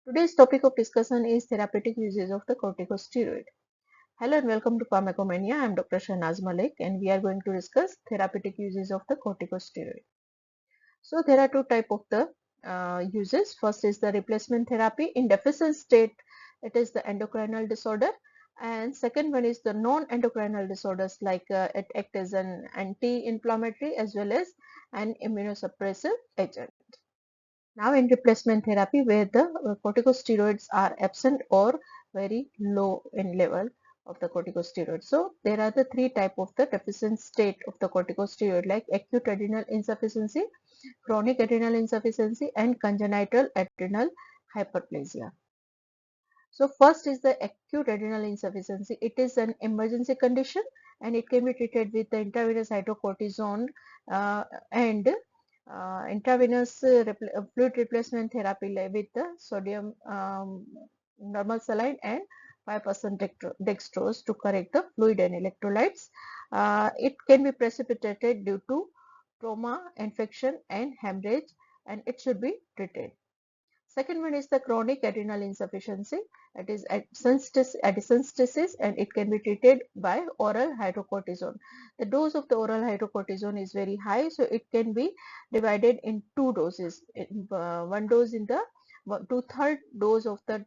Today's topic of discussion is therapeutic uses of the corticosteroid. Hello and welcome to Pharmacomania. I am Dr. Shahnaz Malik and we are going to discuss therapeutic uses of the corticosteroid. So there are two types of the uses. First is the replacement therapy. In deficient state, it is the endocrinal disorder, and second one is the non-endocrinal disorders like it acts as an anti-inflammatory as well as an immunosuppressive agent. Now in replacement therapy where the corticosteroids are absent or very low in level of the corticosteroid. So there are the three type of the deficient state of the corticosteroid like acute adrenal insufficiency, chronic adrenal insufficiency and congenital adrenal hyperplasia. So first is the acute adrenal insufficiency. It is an emergency condition and it can be treated with the intravenous hydrocortisone and intravenous fluid replacement therapy with the sodium normal saline and 5% dextrose to correct the fluid and electrolytes. It can be precipitated due to trauma, infection and hemorrhage, and it should be treated. Second one is the chronic adrenal insufficiency. It is synthesis and it can be treated by oral hydrocortisone. The dose of the oral hydrocortisone is very high, so it can be divided in two doses. One dose in the 2/3 dose of the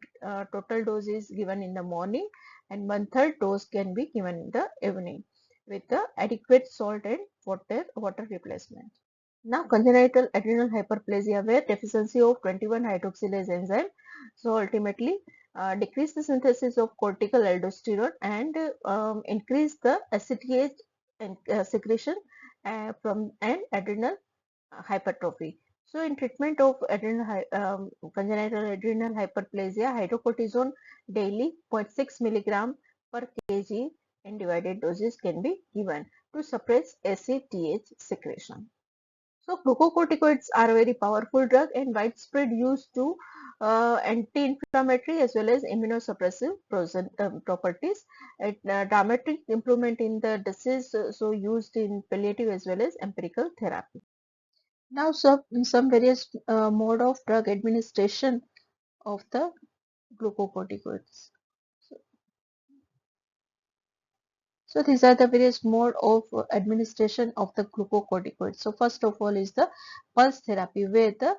total dose is given in the morning, and 1/3 dose can be given in the evening with the adequate salt and water replacement. Now congenital adrenal hyperplasia where deficiency of 21 hydroxylase enzyme, so ultimately decrease the synthesis of cortical aldosterone and increase the acetate and secretion from an adrenal hypertrophy. So in treatment of congenital adrenal hyperplasia, hydrocortisone daily 0.6 milligram per kg in divided doses can be given to suppress ACTH secretion. So glucocorticoids are a very powerful drug and widespread use to anti-inflammatory as well as immunosuppressive properties. Dramatic improvement in the disease, so used in palliative as well as empirical therapy. Now, some various mode of drug administration of the glucocorticoids. So, so these are the various mode of administration of the glucocorticoids. So first of all is the pulse therapy where the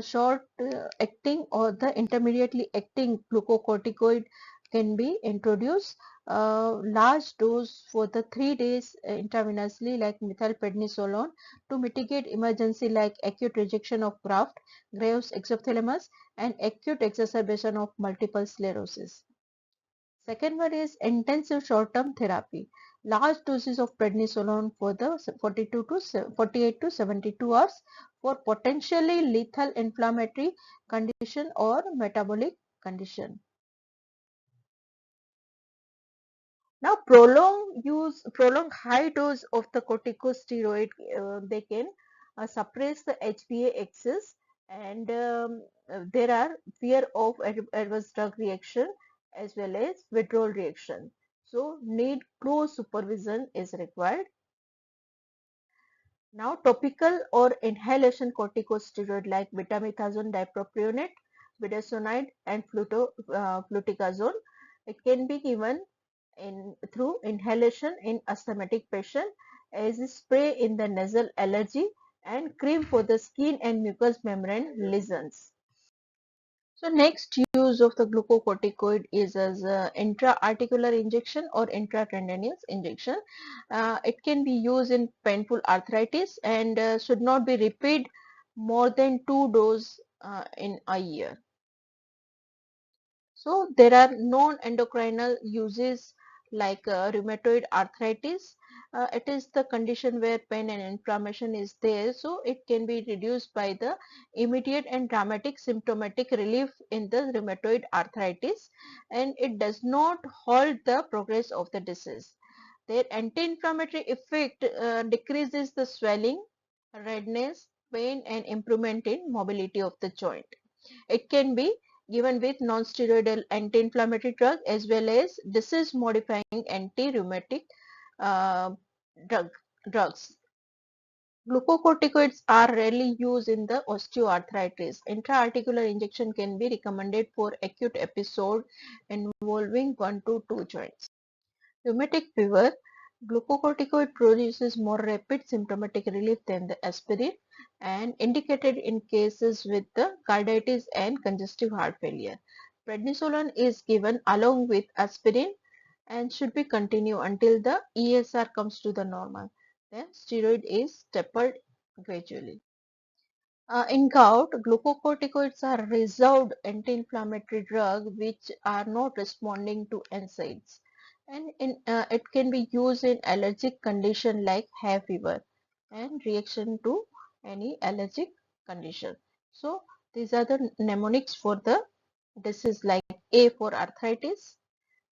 short acting or the intermediately acting glucocorticoid can be introduced. Large dose for the 3 days intravenously like methylprednisolone to mitigate emergency like acute rejection of graft, Graves' exophthalmos and acute exacerbation of multiple sclerosis. Second one is intensive short-term therapy. Large doses of prednisolone for the 48 to 72 hours for potentially lethal inflammatory condition or metabolic condition. Now, prolonged high dose of the corticosteroid, they can suppress the HPA excess, and there are fear of adverse drug reaction as well as withdrawal reaction. So, need close supervision is required. Now, topical or inhalation corticosteroid like betamethasone dipropionate, budesonide, and fluticasone, it can be given through inhalation in asthmatic patient as a spray in the nasal allergy and cream for the skin and mucous membrane lesions. So next use of the glucocorticoid is as intra-articular injection or intratendinous injection. It can be used in painful arthritis and should not be repeated more than 2 doses in a year. So there are non-endocrinal uses like rheumatoid arthritis. It is the condition where pain and inflammation is there. So it can be reduced by the immediate and dramatic symptomatic relief in the rheumatoid arthritis, and it does not halt the progress of the disease. Their anti-inflammatory effect decreases the swelling, redness, pain and improvement in mobility of the joint. It can be given with non-steroidal anti-inflammatory drug as well as disease-modifying anti-rheumatic uh, drugs. Glucocorticoids are rarely used in the osteoarthritis. Intra-articular injection can be recommended for acute episode involving 1 to 2 joints. Rheumatic fever. Glucocorticoid produces more rapid symptomatic relief than the aspirin and indicated in cases with the carditis and congestive heart failure. Prednisolone is given along with aspirin and should be continued until the ESR comes to the normal. Then steroid is tapered gradually. In gout, glucocorticoids are reserved anti-inflammatory drug which are not responding to NSAIDs, and it can be used in allergic condition like hay fever and reaction to any allergic condition. So these are the mnemonics for the disease like A for arthritis,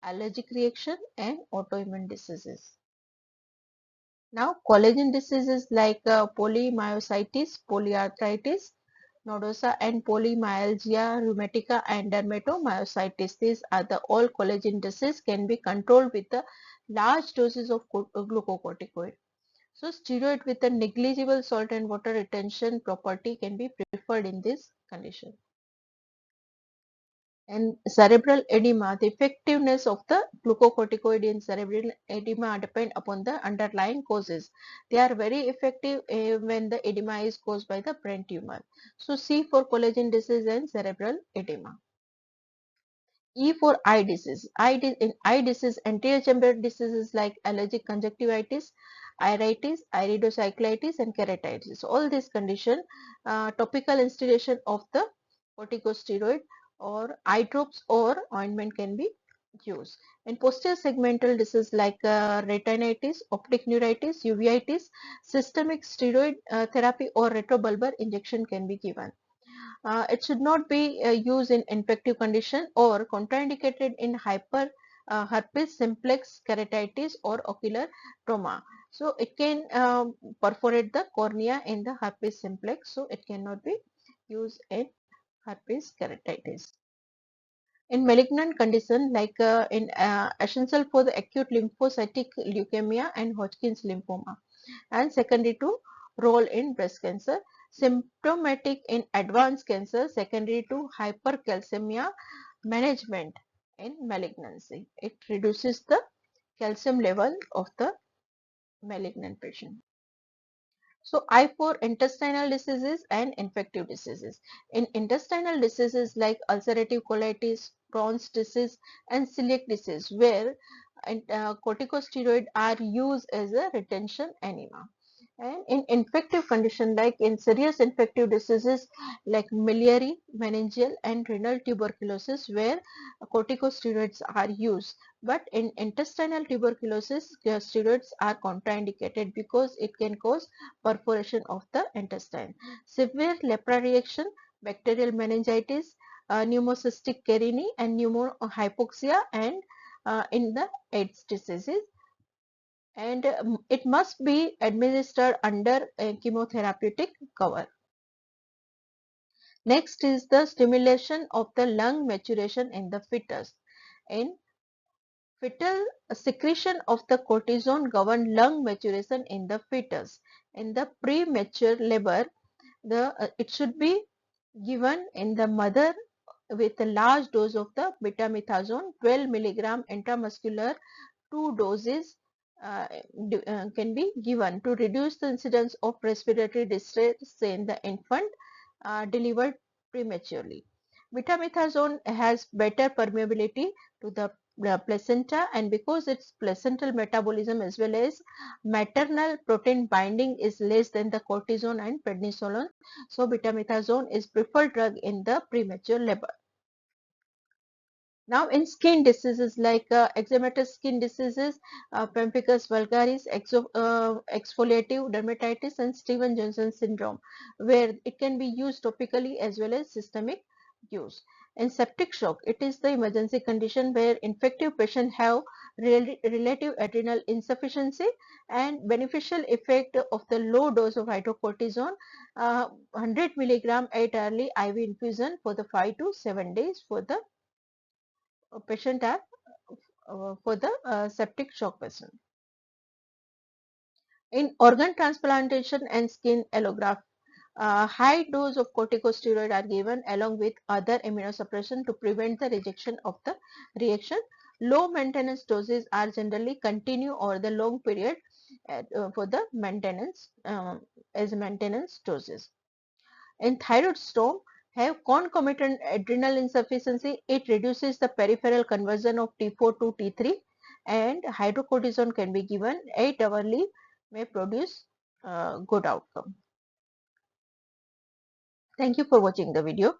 allergic reaction, and autoimmune diseases. Now, collagen diseases like polymyositis, polyarthritis, nodosa, and polymyalgia rheumatica and dermatomyositis. These are the all collagen disease can be controlled with the large doses of glucocorticoid. So, steroid with a negligible salt and water retention property can be preferred in this condition. And cerebral edema, the effectiveness of the glucocorticoid in cerebral edema depend upon the underlying causes. They are very effective when the edema is caused by the brain tumor. So C for collagen disease and cerebral edema. E for eye disease. In eye disease, anterior chamber diseases like allergic conjunctivitis, iritis, iridocyclitis, and keratitis. All these condition, topical instillation of the corticosteroid or eye drops or ointment can be used. In posterior segmental disease like retinitis, optic neuritis, uveitis, systemic steroid therapy or retrobulbar injection can be given. It should not be used in infective condition or contraindicated in hyper herpes simplex keratitis or ocular trauma. So it can perforate the cornea in the herpes simplex. So it cannot be used in herpes keratitis. In malignant condition like essential for the acute lymphocytic leukemia and Hodgkin's lymphoma and secondary to role in breast cancer, symptomatic in advanced cancer, secondary to hypercalcemia, management in malignancy. It reduces the calcium level of the malignant patient. So I for intestinal diseases and infective diseases. In intestinal diseases like ulcerative colitis, Crohn's disease and celiac disease where corticosteroids are used as a retention enema. And in infective condition like in serious infective diseases like miliary, meningeal and renal tuberculosis where corticosteroids are used. But in intestinal tuberculosis, steroids are contraindicated because it can cause perforation of the intestine. Severe lepra reaction, bacterial meningitis, pneumocystic carini and pneumohypoxia and in the AIDS diseases and it must be administered under a chemotherapeutic cover. Next is the stimulation of the lung maturation in the fetus. In fetal secretion of the cortisone govern lung maturation in the fetus. In the premature labor, it should be given in the mother with a large dose of the betamethasone 12 milligram intramuscular 2 doses can be given to reduce the incidence of respiratory distress in the infant delivered prematurely. Betamethasone has better permeability to the placenta and because its placental metabolism as well as maternal protein binding is less than the cortisone and prednisolone. So betamethasone is preferred drug in the premature labor. Now in skin diseases like eczematous skin diseases, pemphigus vulgaris, exfoliative dermatitis and Steven-Johnson syndrome where it can be used topically as well as systemic use. In septic shock, it is the emergency condition where infective patients have relative adrenal insufficiency and beneficial effect of the low dose of hydrocortisone 100 milligram at early IV infusion for the 5 to 7 days for the patient are for the septic shock patient. In organ transplantation and skin allograft, high dose of corticosteroid are given along with other immunosuppression to prevent the rejection of the reaction. Low maintenance doses are generally continued over the long period for the maintenance as maintenance doses. In thyroid storm, have concomitant adrenal insufficiency. It reduces the peripheral conversion of T4 to T3, and hydrocortisone can be given 8 hourly, may produce good outcome. Thank you for watching the video.